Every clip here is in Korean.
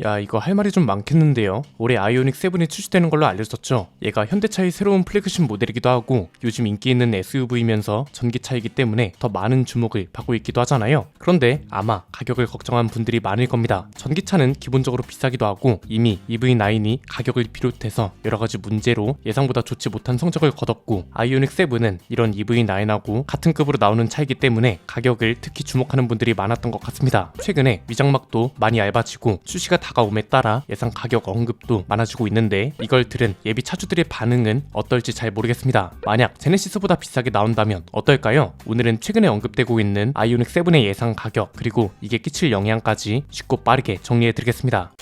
야, 이거 할 말이 좀 많겠는데요. 올해 아이오닉 7이 출시되는 걸로 알려졌죠. 얘가 현대차의 새로운 플래그십 모델이기도 하고 요즘 인기 있는 SUV면서 전기차이기 때문에 더 많은 주목을 받고 있기도 하잖아요. 그런데 아마 가격을 걱정한 분들이 많을 겁니다. 전기차는 기본적으로 비싸기도 하고 이미 EV9이 가격을 비롯해서 여러가지 문제로 예상보다 좋지 못한 성적을 거뒀고 아이오닉 7은 이런 EV9하고 같은 급으로 나오는 차이기 때문에 가격을 특히 주목하는 분들이 많았던 것 같습니다. 최근에 위장막도 많이 얇아지고 출시가 다가옴에 따라 예상 가격 언급도 많아지고 있는데 이걸 들은 예비 차주들의 반응은 어떨지 잘 모르겠습니다. 만약 제네시스보다 비싸게 나온다면 어떨까요? 오늘은 최근에 언급되고 있는 아이오닉 7의 예상 가격 그리고 이게 끼칠 영향까지 쉽고 빠르게 정리해드리겠습니다.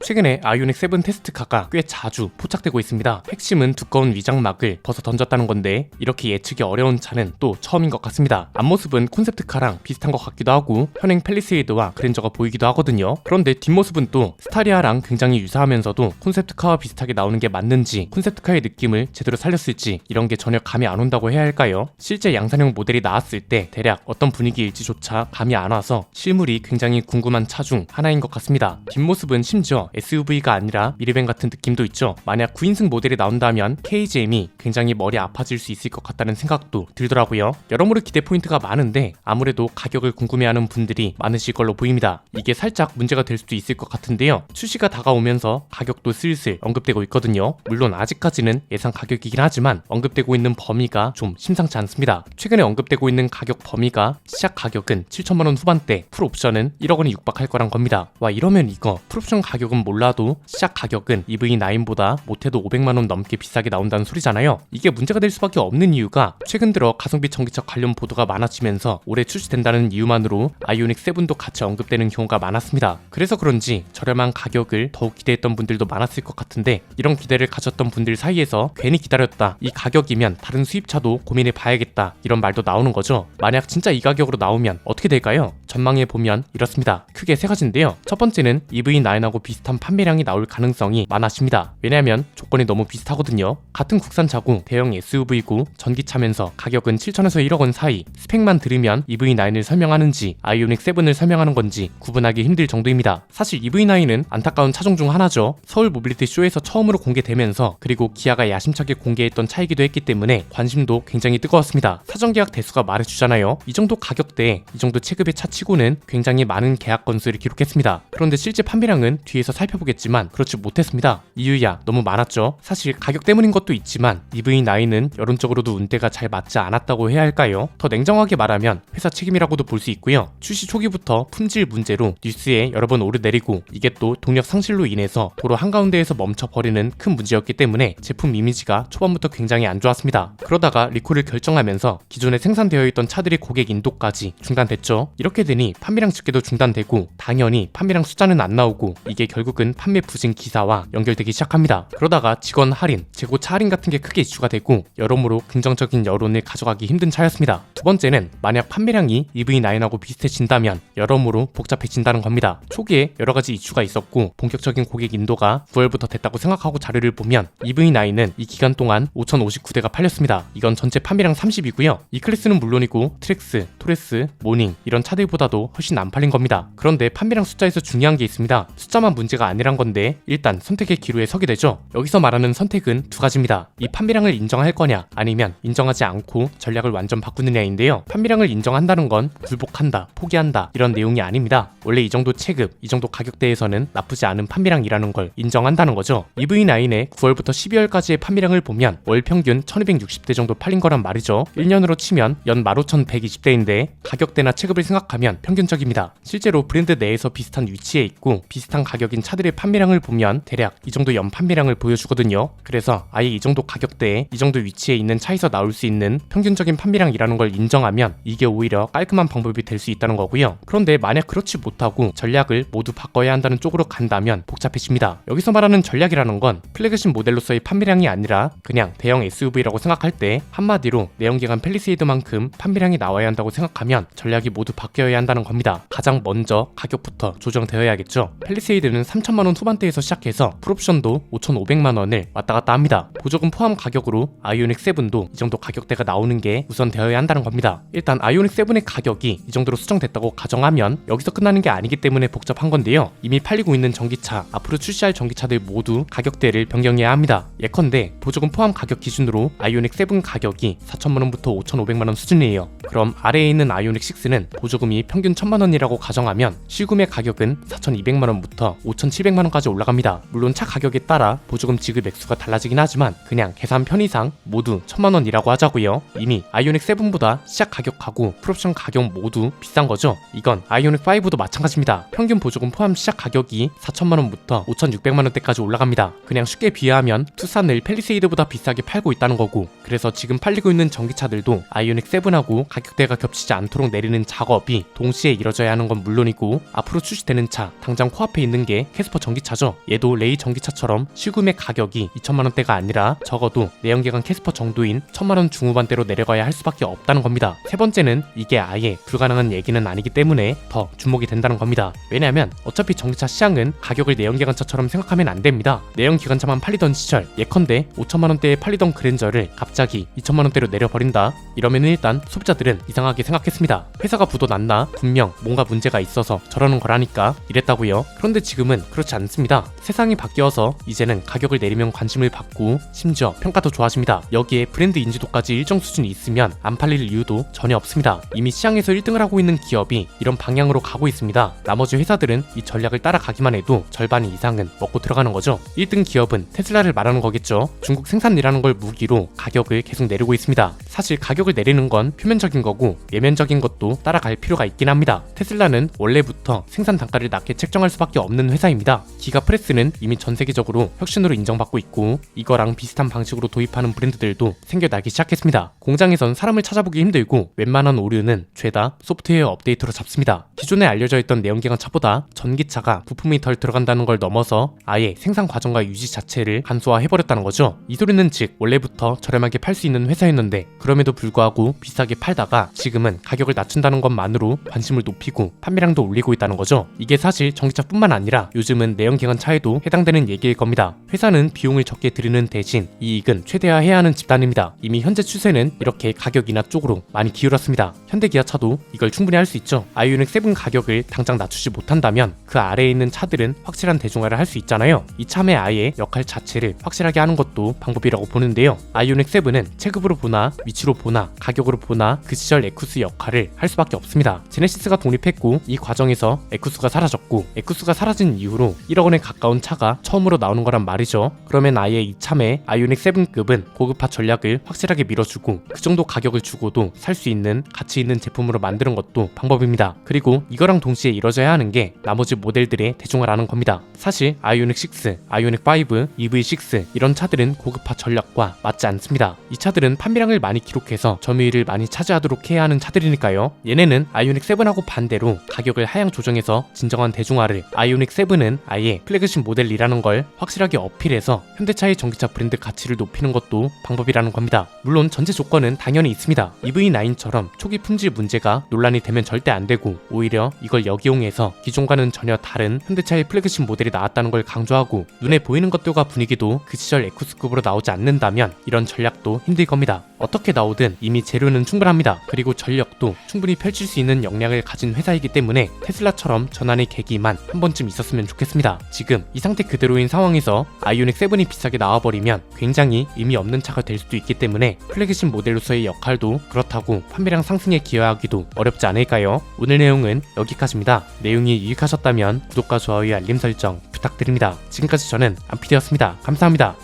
최근에 아이오닉 7 테스트카가 꽤 자주 포착되고 있습니다. 핵심은 두꺼운 위장막을 벗어 던졌다는 건데 이렇게 예측이 어려운 차는 또 처음인 것 같습니다. 앞모습은 콘셉트카랑 비슷한 것 같기도 하고 현행 팰리세이드와 그랜저가 보이기도 하거든요. 그런데 뒷모습은 또 스타리아랑 굉장히 유사하면서도 콘셉트카와 비슷하게 나오는 게 맞는지 콘셉트카의 느낌을 제대로 살렸을지 이런 게 전혀 감이 안 온다고 해야 할까요? 실제 양산형 모델이 나왔을 때 대략 어떤 분위기일지조차 감이 안 와서 실물이 굉장히 궁금한 차 중 하나인 것 같습니다. 뒷모습은 심지어 SUV가 아니라 미니밴 같은 느낌도 있죠. 만약 9인승 모델이 나온다면 KGM이 굉장히 머리 아파질 수 있을 것 같다는 생각도 들더라고요. 여러모로 기대 포인트가 많은데 아무래도 가격을 궁금해하는 분들이 많으실 걸로 보입니다. 이게 살짝 문제가 될 수도 있을 것 같은데요. 출시가 다가오면서 가격도 슬슬 언급되고 있거든요. 물론 아직까지는 예상 가격이긴 하지만 언급되고 있는 범위가 좀 심상치 않습니다. 최근에 언급되고 있는 가격 범위가 시작 가격은 7천만원 후반대, 풀옵션은 1억 원이 육박할 거란 겁니다. 와, 이러면 이거 풀옵션 가격은 몰라도 시작 가격은 EV9보다 못해도 500만원 넘게 비싸게 나온다는 소리잖아요. 이게 문제가 될 수밖에 없는 이유가 최근 들어 가성비 전기차 관련 보도가 많아지면서 올해 출시된다는 이유만으로 아이오닉 7도 같이 언급되는 경우가 많았습니다. 그래서 그런지 저렴한 가격을 더욱 기대했던 분들도 많았을 것 같은데 이런 기대를 가졌던 분들 사이에서 괜히 기다렸다, 이 가격이면 다른 수입차도 고민해 봐야겠다 이런 말도 나오는 거죠. 만약 진짜 이 가격으로 나오면 어떻게 될까요? 전망해보면 이렇습니다. 크게 세 가지인데요. 첫 번째는 EV9하고 비슷한 판매량이 나올 가능성이 많아집니다. 왜냐하면 조건이 너무 비슷하거든요. 같은 국산차고 대형 SUV고 전기차면서 가격은 7천에서 1억 원 사이, 스펙만 들으면 EV9을 설명하는지 아이오닉 7을 설명하는 건지 구분하기 힘들 정도입니다. 사실 EV9은 안타까운 차종 중 하나죠. 서울 모빌리티 쇼에서 처음으로 공개되면서 그리고 기아가 야심차게 공개했던 차이기도 했기 때문에 관심도 굉장히 뜨거웠습니다. 사전 계약 대수가 말해주잖아요. 이 정도 가격대에 이 정도 체급의 차치고는 굉장히 많은 계약 건수를 기록했습니다. 그런데 실제 판매량은 뒤에서 살펴보겠지만 그렇지 못했습니다. 이유야 너무 많았죠. 사실 가격 때문인 것도 있지만 EV9은 여론적으로도 운대가 잘 맞지 않았다고 해야 할까요? 더 냉정하게 말하면 회사 책임이라고도 볼 수 있고요. 출시 초기부터 품질 문제로 뉴스에 여러 번 오르내리고 이게 또 동력 상실로 인해서 도로 한가운데에서 멈춰버리는 큰 문제였기 때문에 제품 이미지가 초반부터 굉장히 안 좋았습니다. 그러다가 리콜을 결정하면서 기존에 생산되어 있던 차들의 고객 인도까지 중단됐죠. 이렇게 되니 판매량 집계도 중단되고 당연히 판매량 숫자는 안 나오고 이게 결국은 판매 부진 기사와 연결되기 시작합니다. 그러다가 직원 할인, 재고차 할인 같은 게 크게 이슈가 되고 여러모로 긍정적인 여론을 가져가기 힘든 차였습니다. 두 번째는 만약 판매량이 EV9하고 비슷해진다면 여러모로 복잡해진다는 겁니다. 초기에 여러가지 이슈가 있었고 본격적인 고객 인도가 9월부터 됐다고 생각하고 자료를 보면 EV9은 이 기간 동안 5,059대가 팔렸습니다. 이건 전체 판매량 30이고요. E클래스는 물론이고 트랙스, 토레스, 모닝 이런 차들보다도 훨씬 안 팔린 겁니다. 그런데 판매량 숫자에서 중요한 게 있습니다. 숫자만 문제가 아니란 건데 일단 선택의 기로에 서게 되죠. 여기서 말하는 선택은 두 가지입니다. 이 판매량을 인정할 거냐 아니면 인정하지 않고 전략을 완전 바꾸느냐인데요. 판매량을 인정한다는 건 굴복한다, 포기한다 이런 내용이 아닙니다. 원래 이 정도 체급, 이 정도 가격대에서는 나쁘지 않은 판매량이라는 걸 인정한다는 거죠. EV9의 9월부터 12월까지의 판매량을 보면 월 평균 1260대 정도 팔린 거란 말이죠. 1년으로 치면 연 15,120대인데 가격대나 체급을 생각하면 평균적입니다. 실제로 브랜드 내에서 비슷한 위치에 있고 비슷한 가격인 차들의 판매량을 보면 대략 이 정도 연 판매량을 보여주거든요. 그래서 아예 이 정도 가격대에 이 정도 위치에 있는 차에서 나올 수 있는 평균적인 판매량이라는 걸 인정하면 이게 오히려 깔끔한 방법이 될 수 있다는 거고요. 그런데 만약 그렇지 못하고 전략을 모두 바꿔야 한다는 쪽으로 간다면 복잡해집니다. 여기서 말하는 전략이라는 건 플래그십 모델로서의 판매량이 아니라 그냥 대형 SUV라고 생각할 때 한마디로 내연기관 팰리세이드만큼 판매량이 나와야 한다고 생각하면 전략이 모두 바뀌어야 한다는 겁니다. 가장 먼저 가격부터 조정되어야겠죠. 팰리세이드는 3천만원 후반대에서 시작해서 풀옵션도 5,500만원을 왔다 갔다 합니다. 보조금 포함 가격으로 아이오닉 7도 이 정도 가격대가 나오는 게 우선 되어야 한다는 겁니다. 일단 아이오닉 7의 가격이 이 정도로 수정됐다고 가정하면 여기서 끝나는 게 아니기 때문에 복잡한 건데요. 이미 팔리고 있는 전기차, 앞으로 출시할 전기차들 모두 가격대를 변경해야 합니다. 예컨대 보조금 포함 가격 기준으로 아이오닉 7 가격이 4천만원부터 5,500만원 수준이에요. 그럼 아래에 있는 아이오닉 6는 보조금이 평균 1,000만원이라고 가정하면 실구매 가격은 4,200만원부터 5,700만원까지 올라갑니다. 물론 차 가격에 따라 보조금 지급 액수가 달라지긴 하지만 그냥 계산 편의상 모두 1,000만원이라고 하자고요. 이미 아이오닉 7보다 시작 가격하고 풀옵션 가격 모두 비싼 거죠. 이건 아이오닉 5도 마찬가지입니다. 평균 보조금 포함 시작 가격이 4천만원부터 5,600만원대까지 올라갑니다. 그냥 쉽게 비하하면 투싼을 팰리세이드보다 비싸게 팔고 있다는 거고, 그래서 지금 팔리고 있는 전기차들도 아이오닉 7하고 가격대가 겹치지 않도록 내리는 작업이 동시에 이뤄져야 하는 건 물론이고, 앞으로 출시되는 차 당장 코앞에 있는 게 캐스퍼 전기차죠. 얘도 레이 전기차처럼 실구매 가격이 2천만원대가 아니라 적어도 내연기관 캐스퍼 정도인 1,000만원 중후반대로 내려가야 할 수밖에 없다는 겁니다. 세 번째는 이게 아예 불가능한 얘기는 아니기 때문에 더 주목이 된다는 겁니다. 왜냐하면 어차피 전기차 시장은 가격을 내연기관차처럼 생각하면 안 됩니다. 내연기관차만 팔리던 시절, 예컨대 5천만원대에 팔리던 그랜저를 갑자기 2천만원대로 내려버린다? 이러면 일단 소비자들은 이상하게 생각했습니다. 회사가 부도났나? 분명 뭔가 문제가 있어서 저러는 거라니까 이랬다고요. 그런데 지금은 그렇지 않습니다. 세상이 바뀌어서 이제는 가격을 내리면 관심을 받고 심지어 평가도 좋아집니다. 여기에 브랜드 인지도까지 일정 수준이 있으면 안 팔릴 이유도 전혀 없습니다. 이미 시장에서 1등을 하고 있는 기업이 이런 방향으로 가고 있습니다. 나머지 회사들은 이 전략을 따라가기만 해도 절반 이상은 먹고 들어가는 거죠. 1등 기업은 테슬라를 말하는 거겠죠. 중국 생산이라는 걸 무기로 가격을 계속 내리고 있습니다. 사실 가격을 내리는 건 표면적인 거고 내면적인 것도 따라갈 필요가 있긴 합니다. 테슬라는 원래부터 생산 단가를 낮게 책정할 수밖에 없는 회사입니다. 기가프레스는 이미 전 세계적으로 혁신으로 인정받고 있고 이거랑 비슷한 방식으로 도입하는 브랜드들도 생겨나기 시작했습니다. 공장에선 사람을 찾아보기 힘들고 웬만한 오류는 죄다 소프트웨어 업데이트로 잡습니다. 기존에 알려져 있던 내연기관 차보다 전기차가 부품이 덜 들어간다는 걸 넘어서 아예 생산 과정과 유지 자체를 간소화해버렸다는 거죠. 이 소리는 즉 원래부터 저렴하게 팔 수 있는 회사였는데 그럼에도 불구하고 비싸게 팔다가 지금은 가격을 낮춘다는 것만으로 관심을 높이고 판매량도 올리고 있다는 거죠. 이게 사실 전기차뿐만 아니라 요즘은 내연기관 차에도 해당되는 얘기일 겁니다. 회사는 비용을 적게 들이는 대신 이익은 최대화해야 하는 집단입니다. 이미 현재 추세는 이렇게 가격 인하 쪽으로 많이 기울었습니다. 현대기아차도 이걸 충분히 할 수 있죠. 아이오닉 7 가격을 당장 낮추지 못한다면 그 아래에 있는 차들은 확실한 대중화를 할 수 있잖아요. 이참에 아예 역할 자체를 확실하게 하는 것도 방법이라고 보는데요. 아이오닉 7은 체급으로 보나 위치로 보나 가격으로 보나 그 시절 에쿠스 역할을 할 수밖에 없습니다. 제네시스가 독립했고 이 과정에서 에쿠스가 사라졌고 에쿠스가 사라진 이후로 1억 원에 가까운 차가 처음으로 나오는 거란 말이죠. 그러면 아예 이참에 아이오닉 7급은 고급화 전략을 확실하게 밀어주고 그 정도 가격을 주고도 살 수 있는 가치 있는 제품으로 만드는 것도 방법입니다. 그리고 이거랑 동시에 이뤄져야 하는 게 나머지 모델들의 대중화라는 겁니다. 사실 아이오닉 6, 아이오닉 5, EV6 이런 차들은 고급화 전략과 맞지 않습니다. 이 차들은 판매량을 많이 기록해서 점유율을 많이 차지하도록 해야 하는 차들이니까요. 얘네는 아이오닉 7하고 반대로 가격을 하향 조정해서 진정한 대중화를, 아이오닉 7은 아예 플래그십 모델이라는 걸 확실하게 어필해서 현대차의 전기차 브랜드 가치를 높이는 것도 방법이라는 겁니다. 물론 전제 조건은 당연히 있습니다. EV9처럼 초기 품질 문제가 논란이 되면 절대 안 되고 오히려 이걸 역이용해서 기존과는 전혀 다른 현대차의 플래그십 모델이 나왔다는 걸 강조하고 눈에 보이는 것들과 분위기도 그 시절 에쿠스급으로 나오지 않는다면 이런 전략도 힘들 겁니다. 어떻게 나오든 이미 재료는 충분합니다. 그리고 전력도 충분히 펼칠 수 있는 역량을 가진 회사이기 때문에 테슬라처럼 전환의 계기만 한 번쯤 있었으면 좋겠습니다. 지금 이 상태 그대로인 상황에서 아이오닉 7이 비싸게 나와버리면 굉장히 의미 없는 차가 될 수도 있기 때문에 플래그십 모델로서의 역할도 그렇다고 판매량 상승에 기여하기도 어렵지 않을까요? 오늘 내용은 여기까지입니다. 내용이 유익하셨다면 구독과 좋아요 알림 설정 부탁드립니다. 지금까지 저는 안피디였습니다. 감사합니다.